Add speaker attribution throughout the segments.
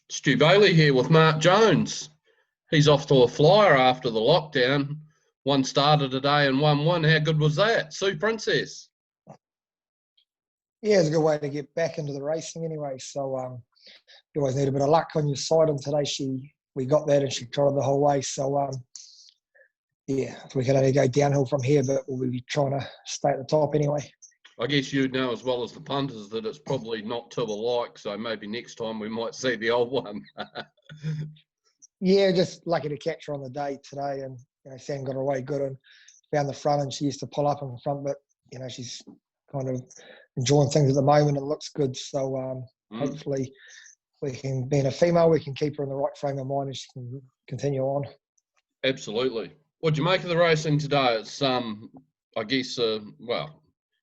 Speaker 1: Stu Bailey here with Mark Jones. He's off to a flyer after the lockdown. One started today and won. How good was that? Sue Princess.
Speaker 2: Yeah, it's a good way to get back into the racing anyway. So you always need a bit of luck on your side. And today we got that and she trotted the whole way. So yeah, we can only go downhill from here, but we'll be trying to stay at the top anyway.
Speaker 1: I guess you'd know as well as the punters that it's probably not too alike, so maybe next time we might see the old one.
Speaker 2: Yeah, just lucky to catch her on the day today, and Sam got her away good and found the front, and she used to pull up in front, but she's kind of enjoying things at the moment and looks good. So hopefully we can, being a female, we can keep her in the right frame of mind and she can continue on.
Speaker 1: Absolutely. What'd you make of the racing today? It's I guess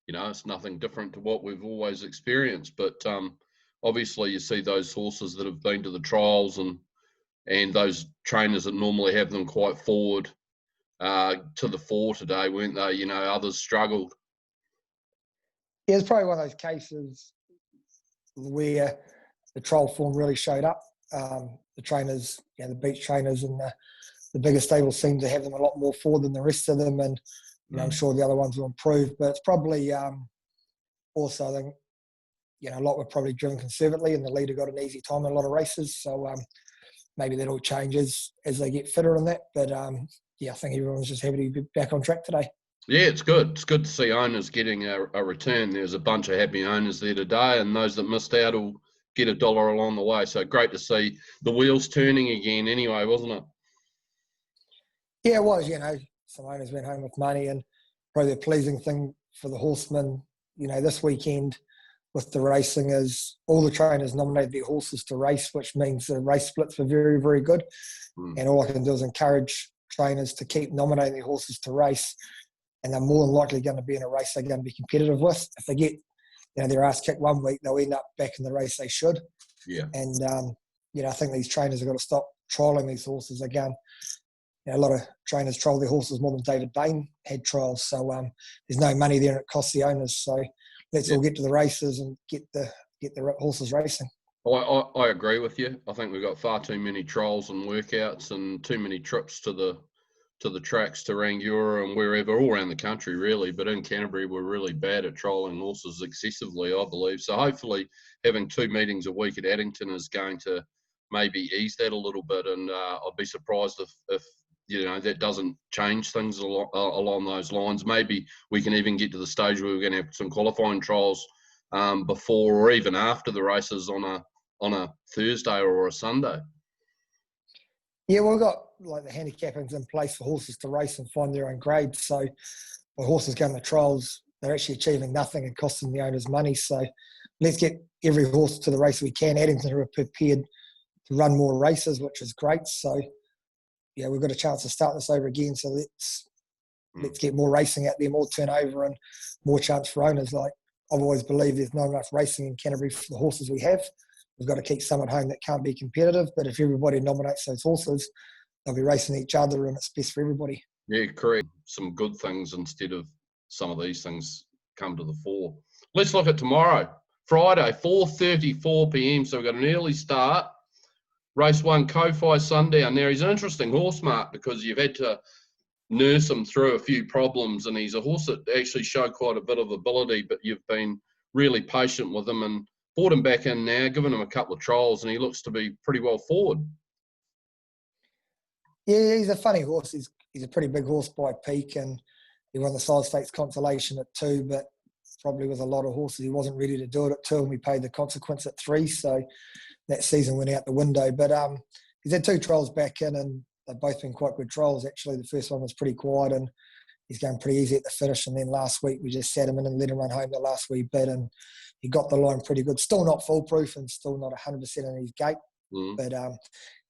Speaker 1: it's nothing different to what we've always experienced, but obviously you see those horses that have been to the trials and those trainers that normally have them quite forward to the fore today, weren't they? Others struggled.
Speaker 2: Yeah, it's probably one of those cases where the trial form really showed up. The trainers, the beach trainers and the bigger stables seem to have them a lot more forward than the rest of them, and I'm sure the other ones will improve, but it's probably also, I think, a lot were probably driven conservatively and the leader got an easy time in a lot of races. So maybe that all changes as they get fitter on that. But I think everyone's just happy to be back on track today.
Speaker 1: Yeah, it's good. It's good to see owners getting a return. There's a bunch of happy owners there today, and those that missed out will get $1 along the way. So great to see the wheels turning again anyway, wasn't it?
Speaker 2: Yeah, it was. Some owners went home with money, and probably the pleasing thing for the horsemen, this weekend with the racing is all the trainers nominated their horses to race, which means the race splits were very, very good. And all I can do is encourage trainers to keep nominating their horses to race, and they're more than likely going to be in a race they're going to be competitive with. If they get, their ass kicked one week, they'll end up back in the race they should.
Speaker 1: Yeah.
Speaker 2: And, I think these trainers have got to stop trialling these horses again. A lot of trainers trial their horses more than David Bain had trials. So there's no money there and it costs the owners. So let's all get to the races and get the horses racing.
Speaker 1: I agree with you. I think we've got far too many trials and workouts and too many trips to the tracks to Rangiora and wherever, all around the country really. But in Canterbury, we're really bad at trialling horses excessively, I believe. So hopefully having 2 meetings a week at Addington is going to maybe ease that a little bit. And I'd be surprised if that doesn't change things along those lines. Maybe we can even get to the stage where we're going to have some qualifying trials before or even after the races on a Thursday or a Sunday.
Speaker 2: Yeah, we've got the handicappings in place for horses to race and find their own grade. So the horses going to trials, they're actually achieving nothing and costing the owners money. So let's get every horse to the race we can. Addington are prepared to run more races, which is great. So we've got a chance to start this over again. So let's get more racing out there, more turnover and more chance for owners. I've always believed there's not enough racing in Canterbury for the horses we have. We've got to keep some at home that can't be competitive. But if everybody nominates those horses, they'll be racing each other and it's best for everybody.
Speaker 1: Yeah, correct. Some good things instead of some of these things come to the fore. Let's look at tomorrow, Friday, 4:34 p.m. So we've got an early start. Race 1, Ko-Fi Sundown. Now, he's an interesting horse, Mark, because you've had to nurse him through a few problems, and he's a horse that actually showed quite a bit of ability, but you've been really patient with him and brought him back in now, given him a couple of trials, and he looks to be pretty well forward.
Speaker 2: Yeah, he's a funny horse. He's a pretty big horse by peak, and he won the Side Stakes Consolation at 2, but probably with a lot of horses, he wasn't ready to do it at 2, and we paid the consequence at 3, so that season went out the window. But he's had 2 trials back in, and they've both been quite good trials, actually. The first one was pretty quiet, and he's going pretty easy at the finish. And then last week, we just sat him in and let him run home the last wee bit, and he got the line pretty good. Still not foolproof and still not 100% in his gait, but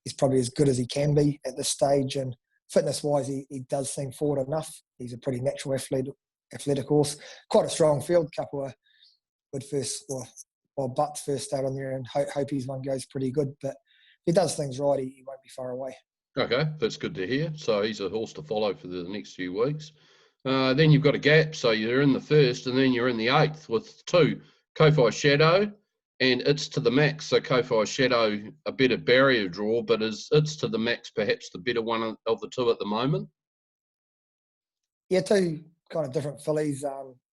Speaker 2: he's probably as good as he can be at this stage. And fitness-wise, he does seem forward enough. He's a pretty natural athletic horse. Quite a strong field, couple of good Butts first start on there, and hope his one goes pretty good. But if he does things right, he won't be far away.
Speaker 1: Okay, that's good to hear. So he's a horse to follow for the next few weeks. Then you've got a gap, so you're in the first, and then you're in the 8th with 2, Ko-Fi Shadow And It's to the Max, so Ko-Fi Shadow, a better barrier draw, but is It's to the Max perhaps the better one of the two at the moment?
Speaker 2: Yeah, two kind of different fillies.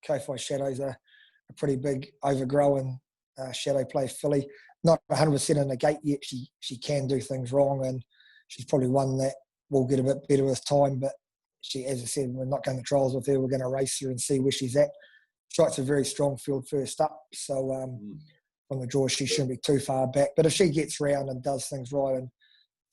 Speaker 2: Ko-Fi Shadow's a pretty big overgrown shadow play filly. Not 100% in the gate yet. She can do things wrong, and she's probably one that will get a bit better with time. But she, as I said, we're not going to trials with her. We're going to race her and see where she's at. Strikes a very strong field first up, so from the draw she shouldn't be too far back. But if she gets round and does things right and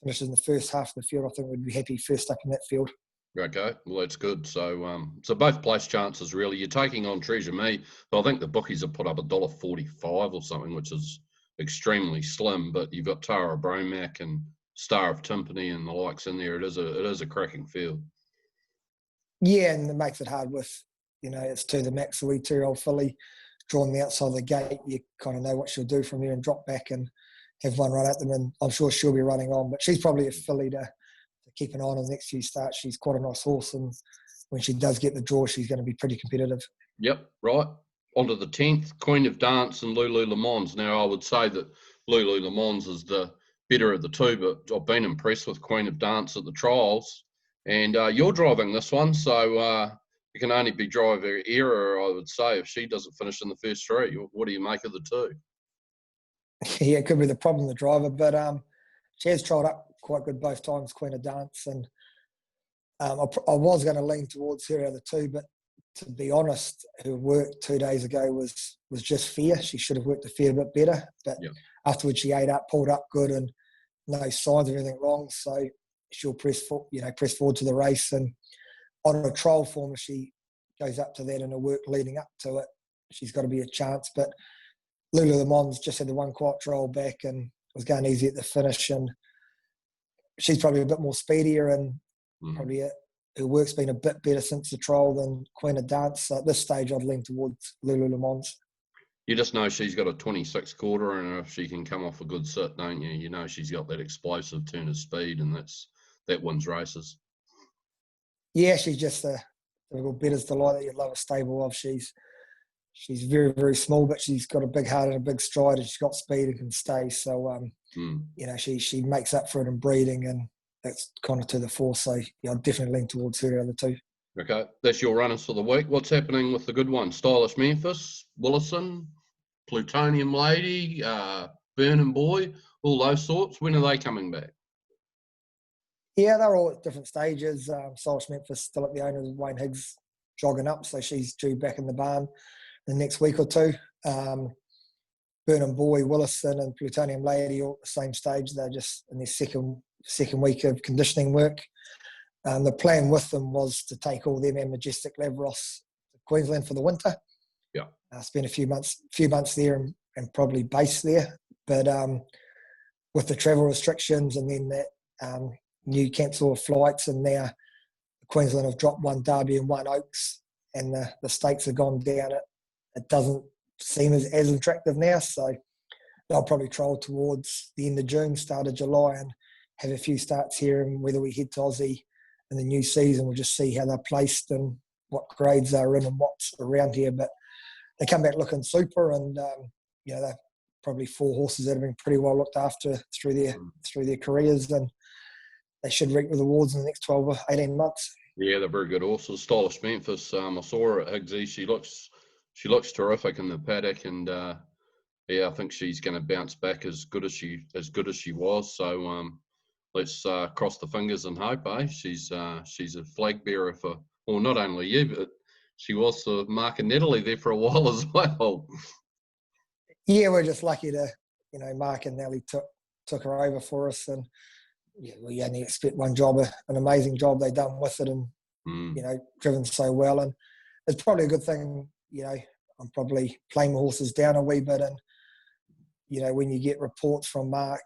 Speaker 2: finishes in the first half of the field, I think we'd be happy first up in that field.
Speaker 1: Okay, well that's good. So both place chances really. You're taking on Treasure Me. So I think the bookies have put up $1.45 or something, which is extremely slim. But you've got Tara Bromack and Star of Timpani and the likes in there. It is a cracking field.
Speaker 2: Yeah, and it makes it hard with, it's to the Max, the wee 2-year-old filly, drawn the outside of the gate. You kind of know what she'll do from there and drop back and have one run at them. And I'm sure she'll be running on, but she's probably a filly to keep an eye on in the next few starts. She's quite a nice horse, and when she does get the draw, she's going to be pretty competitive.
Speaker 1: Yep, right. On to the 10th, Queen of Dance and Lulu Le Mans. Now, I would say that Lulu Le Mans is the better of the two, but I've been impressed with Queen of Dance at the trials. And you're driving this one, so it can only be driver error, I would say, if she doesn't finish in the first three. What do you make of the two?
Speaker 2: Yeah, it could be the problem, the driver, but she has tried up quite good both times, Queen of Dance, and I was going to lean towards her out of the two, but to be honest, her work 2 days ago was just fair. She should have worked the fair a bit better, but afterwards she ate up, pulled up good, and no signs of anything wrong. So she'll press forward to the race, and on a trial form, if she goes up to that and her work leading up to it, she's got to be a chance. But Lulu Le Mans just had the one quiet trial back and was going easy at the finish, and she's probably a bit more speedier, and probably her work's been a bit better since the trial than Queen of Dance. So at this stage, I'd lean towards Lulu Le Mans.
Speaker 1: You just know she's got a 26 quarter, and if she can come off a good sit, don't you? You know she's got that explosive turn of speed, and that wins races.
Speaker 2: Yeah, she's just a better's delight that you'd love a stable of. She's very, very small, but she's got a big heart and a big stride, and she's got speed and can stay. So, she makes up for it in breeding, and that's kind of to the fore. So, yeah, I'd definitely lean towards her out of the two.
Speaker 1: Okay, that's your runners for the week. What's happening with the good ones? Stylish Memphis, Willison, Plutonium Lady, Burning Boy, all those sorts. When are they coming back?
Speaker 2: Yeah, they're all at different stages. Stylish Memphis still at the owner, Wayne Higgs, jogging up, so she's due back in the barn the next week or two. Burning Boy, Willison, and Plutonium Lady all at the same stage. They're just in their second week of conditioning work. The plan with them was to take all them and Majestic Lavros to Queensland for the winter.
Speaker 1: Yeah,
Speaker 2: spend a few months there and probably base there. But with the travel restrictions and then that new cancel of flights, and now Queensland have dropped one Derby and one Oaks, and the stakes have gone down. It doesn't seem as attractive now, so they'll probably trial towards the end of June, start of July, and have a few starts here. And whether we head to Aussie in the new season, we'll just see how they're placed and what grades they're in and what's around here. But they come back looking super, and they're probably 4 horses that have been pretty well looked after through their careers, and they should reap the rewards in the next 12 or 18 months.
Speaker 1: Yeah, they're very good horses. Stylish Memphis, I saw her at Higgsy. She looks terrific in the paddock, and I think she's going to bounce back as good as she was. So let's cross the fingers and hope. She's a flag bearer for, well, not only you, but she was for Mark and Natalie there for a while as well.
Speaker 2: Yeah, we're just lucky to, Mark and Natalie took her over for us, and we only expect one job, an amazing job they done with it, and driven so well. And it's probably a good thing. I'm probably playing my horses down a wee bit, and when you get reports from Mark,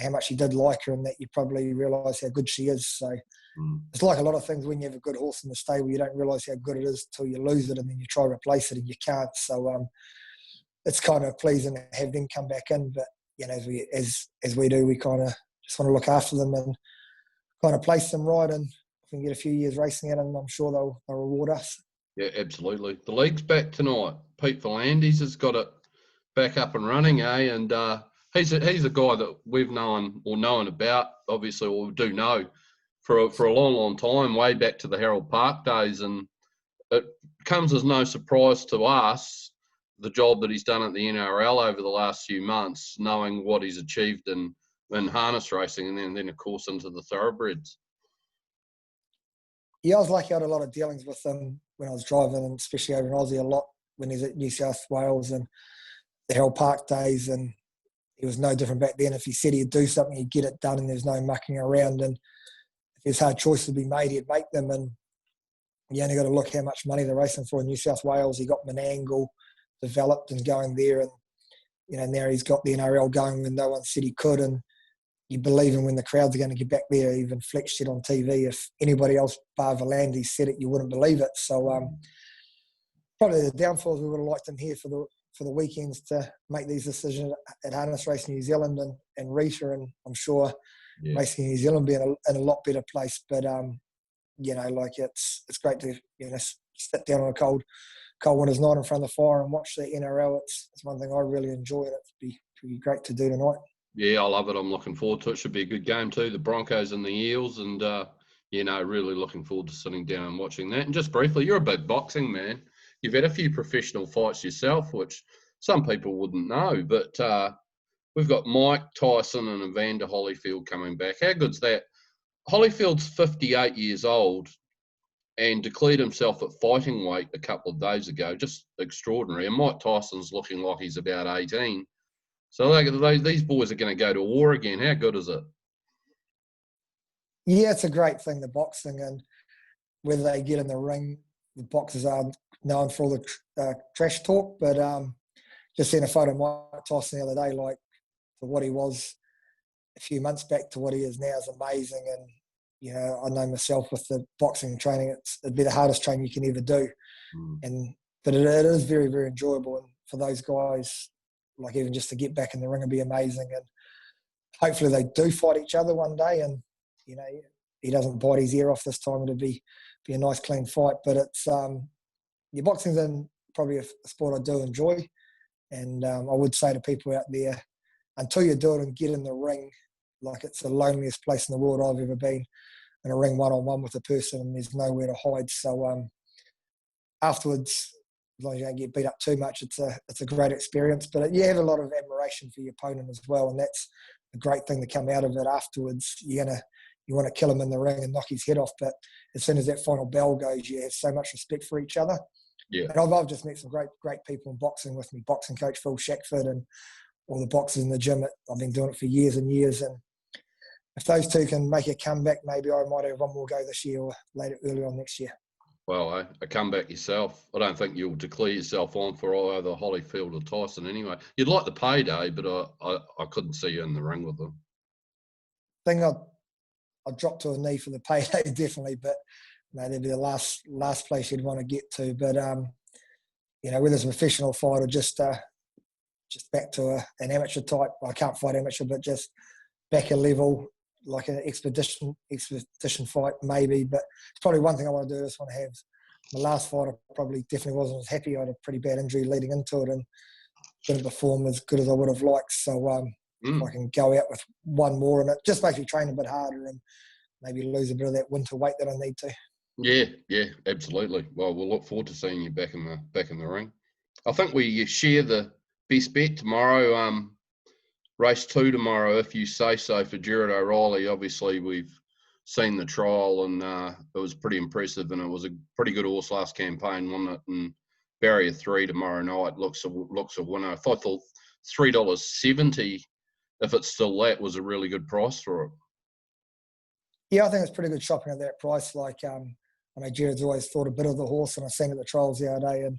Speaker 2: how much he did like her, and that you probably realise how good she is. So it's like a lot of things when you have a good horse in the stable, you don't realise how good it is till you lose it, and then you try to replace it and you can't. So it's kind of pleasing to have them come back in, but as we do, we kind of just want to look after them and kind of place them right, and if we can get a few years racing at them, I'm sure they'll reward us.
Speaker 1: Yeah, absolutely. The league's back tonight. Pete Volandis has got it back up and running, eh? And he's a guy that we've known about, obviously, or do know for a long time, way back to the Harold Park days. And it comes as no surprise to us the job that he's done at the NRL over the last few months, knowing what he's achieved in harness racing, and then of course into the thoroughbreds.
Speaker 2: Yeah, I was lucky. I had a lot of dealings with him when I was driving, and especially over in Aussie a lot when he's at New South Wales and the Harold Park days. And he was no different back then. If he said he'd do something, he'd get it done, and there's no mucking around. And if there's hard choices to be made, he'd make them. And you only got to look how much money they're racing for in New South Wales. He got Menangle developed and going there, and now he's got the NRL going when no one said he could. And you believe him when the crowds are going to get back there. Even Flex said on TV, if anybody else bar Volandis said it, you wouldn't believe it. So probably the downfalls, we would have liked him here for the weekends to make these decisions at Harness Racing New Zealand and Rita, and I'm sure Racing New Zealand be in a lot better place. But it's great to sit down on a cold winter's night in front of the fire and watch the NRL. It's one thing I really enjoy, and it'd be great to do tonight.
Speaker 1: Yeah, I love it. I'm looking forward to it. Should be a good game too. The Broncos and the Eels, and really looking forward to sitting down and watching that. And just briefly, you're a big boxing man. You've had a few professional fights yourself, which some people wouldn't know. But we've got Mike Tyson and Evander Holyfield coming back. How good's that? Holyfield's 58 years old and declared himself at fighting weight a couple of days ago. Just extraordinary. And Mike Tyson's looking like he's about 18. So these boys are going to go to war again. How good is it?
Speaker 2: Yeah, it's a great thing, the boxing, and whether they get in the ring, the boxers are known for all the trash talk. But just seen a photo of Mike Tyson the other day, like for what he was a few months back to what he is now is amazing. And I know myself with the boxing training, it'd be the hardest training you can ever do. But it is very, very enjoyable. And for those guys, like even just to get back in the ring would be amazing. And hopefully they do fight each other one day, and he doesn't bite his ear off this time. It'd be a nice clean fight. But it's boxing's probably a sport I do enjoy, and I would say to people out there, until you do it and get in the ring, like it's the loneliest place in the world I've ever been, in a ring one-on-one with a person, and there's nowhere to hide. So afterwards, as long as you don't get beat up too much, it's a great experience. But you have a lot of admiration for your opponent as well, and that's a great thing to come out of it afterwards. You want to kill him in the ring and knock his head off, but as soon as that final bell goes, you have so much respect for each other.
Speaker 1: Yeah.
Speaker 2: And I've just met some great people in boxing with me. Boxing coach Phil Shackford and all the boxers in the gym. I've been doing it for years and years, and if those two can make a comeback, maybe I might have one more go this year or early on next year.
Speaker 1: Well, a comeback yourself. I don't think you'll declare yourself on for either Holyfield or Tyson anyway. You'd like the payday, but I couldn't see you in the ring with them.
Speaker 2: I think I'd drop to a knee for the payday, definitely, but that'd be the last place you'd want to get to. But, whether it's a professional fight or just back to an amateur type, I can't fight amateur, but just back a level, like an expedition fight maybe. But it's probably one thing I want to do. I just want to have my last fight. I probably definitely wasn't as happy. I had a pretty bad injury leading into it and didn't perform as good as I would have liked. So if I can go out with one more, and it just makes me train a bit harder and maybe lose a bit of that winter weight that I need to.
Speaker 1: Yeah, absolutely. Well, we'll look forward to seeing you back in the ring. I think we share the best bet tomorrow. Race 2 tomorrow, if you say so, for Jared O'Reilly. Obviously, we've seen the trial, and it was pretty impressive, and it was a pretty good horse last campaign, wasn't it? And Barrier 3 tomorrow night looks a winner. I thought $3.70, if it's still that, was a really good price for it.
Speaker 2: Yeah, I think it's pretty good shopping at that price. Like, I know Jared's always thought a bit of the horse, and I seen at the trials the other day, and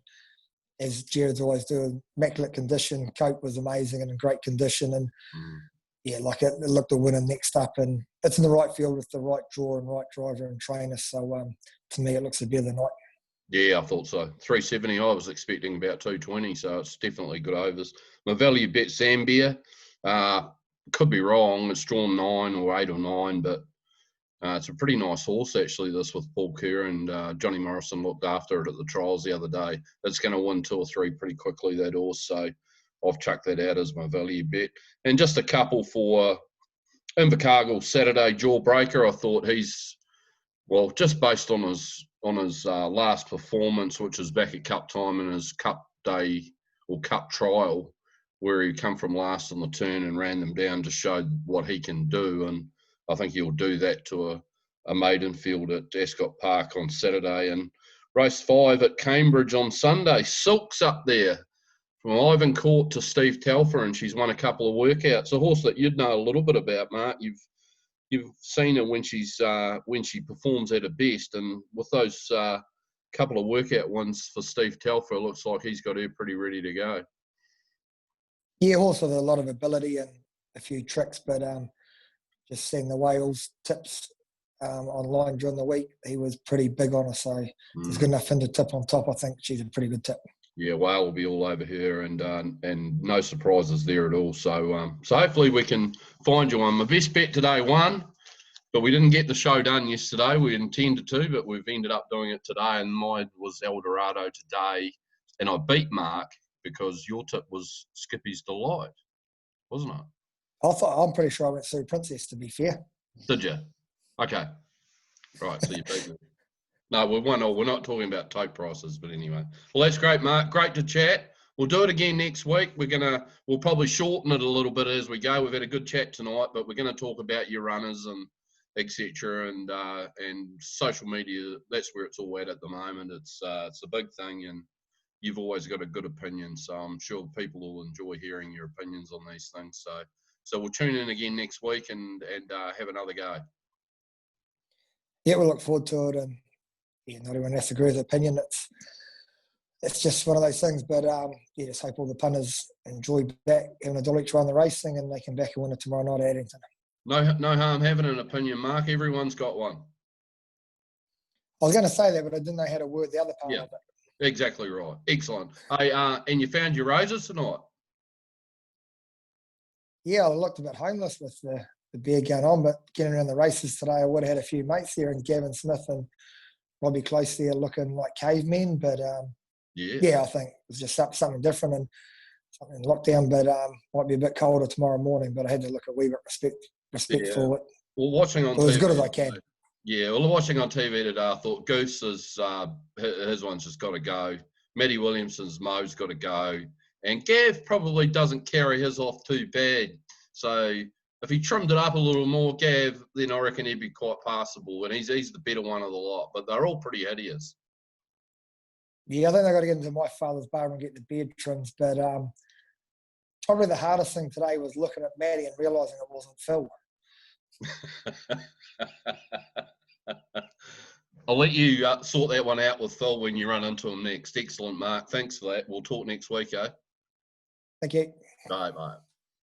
Speaker 2: as Jared's always doing, immaculate condition. Cope was amazing and in great condition, and it looked a winner next up, and it's in the right field with the right draw and right driver and trainer. So to me, it looks a better night.
Speaker 1: Yeah, I thought so. 370. I was expecting about 220, so it's definitely good overs. My value bet Zambia. Could be wrong. It's drawn 9 or 8 or 9, but it's a pretty nice horse, actually, this with Paul Kerr, and Johnny Morrison looked after it at the trials the other day. It's going to win 2 or 3 pretty quickly, that horse. So I've chucked that out as my value bet. And just a couple for Invercargill Saturday Jawbreaker. I thought he's, well, just based on his last performance, which was back at Cup time in his Cup day or Cup trial, where he come from last on the turn and ran them down to show what he can do. And I think he'll do that to a maiden field at Ascot Park on Saturday. And race 5 at Cambridge on Sunday. Silk's up there from Ivan Court to Steve Telfer, and she's won a couple of workouts. A horse that you'd know a little bit about, Mark. You've seen her when she performs at her best, and with those couple of workout ones for Steve Telfer, it looks like he's got her pretty ready to go.
Speaker 2: Yeah, horse with a lot of ability and a few tricks, but just seeing the Wales tips online during the week, he was pretty big on her, so he's good enough in the tip on top. I think she's a pretty good tip.
Speaker 1: Yeah, Whale will be all over her, and no surprises there at all. So hopefully we can find you one. My best bet today won, but we didn't get the show done yesterday. We intended to, but we've ended up doing it today, and mine was Eldorado today, and I beat Mark because your tip was Skippy's Delight, wasn't it?
Speaker 2: I'm pretty sure I went Sue Princess, to be fair.
Speaker 1: Did you? Okay. Right, so you beat me. No, we're not talking about tote prices, but anyway. Well, that's great, Mark. Great to chat. We'll do it again next week. We'll probably shorten it a little bit as we go. We've had a good chat tonight, but we're going to talk about your runners and etc. and social media. That's where it's all at the moment. It's a big thing, and you've always got a good opinion. So I'm sure people will enjoy hearing your opinions on these things. So we'll tune in again next week and have another go.
Speaker 2: Yeah, we'll look forward to it, and yeah, not everyone has to agree with the opinion. It's just one of those things. But yeah, just hope all the punters enjoy back having a dolly try on the racing, and they can back a winner tomorrow night at Addington. No
Speaker 1: harm having an opinion, Mark. Everyone's got one.
Speaker 2: I was going to say that, but I didn't know how to word the other part of it.
Speaker 1: Exactly right. Excellent. Hey, and you found your roses tonight?
Speaker 2: Yeah, I looked a bit homeless with the beer going on, but getting around the races today, I would have had a few mates there, and Gavin Smith and Robbie Close there looking like cavemen. But yeah, I think it was just something different and something lockdown, but might be a bit colder tomorrow morning. But I had to look a wee bit respectful. Yeah.
Speaker 1: Well, watching on TV,
Speaker 2: as good as I can.
Speaker 1: Yeah, well, watching on TV today, I thought Goose's his one's just got to go. Matty Williamson's Mo's got to go, and Gav probably doesn't carry his off too bad. So if he trimmed it up a little more, Gav, then I reckon he'd be quite passable, and he's the better one of the lot. But they're all pretty hideous.
Speaker 2: Yeah, I think they've got to get into my father's bar and get the beard trims. But probably the hardest thing today was looking at Matty and realising it wasn't Phil.
Speaker 1: I'll let you sort that one out with Phil when you run into him next. Excellent, Mark. Thanks for that. We'll talk next week, eh?
Speaker 2: Thank you.
Speaker 1: Bye.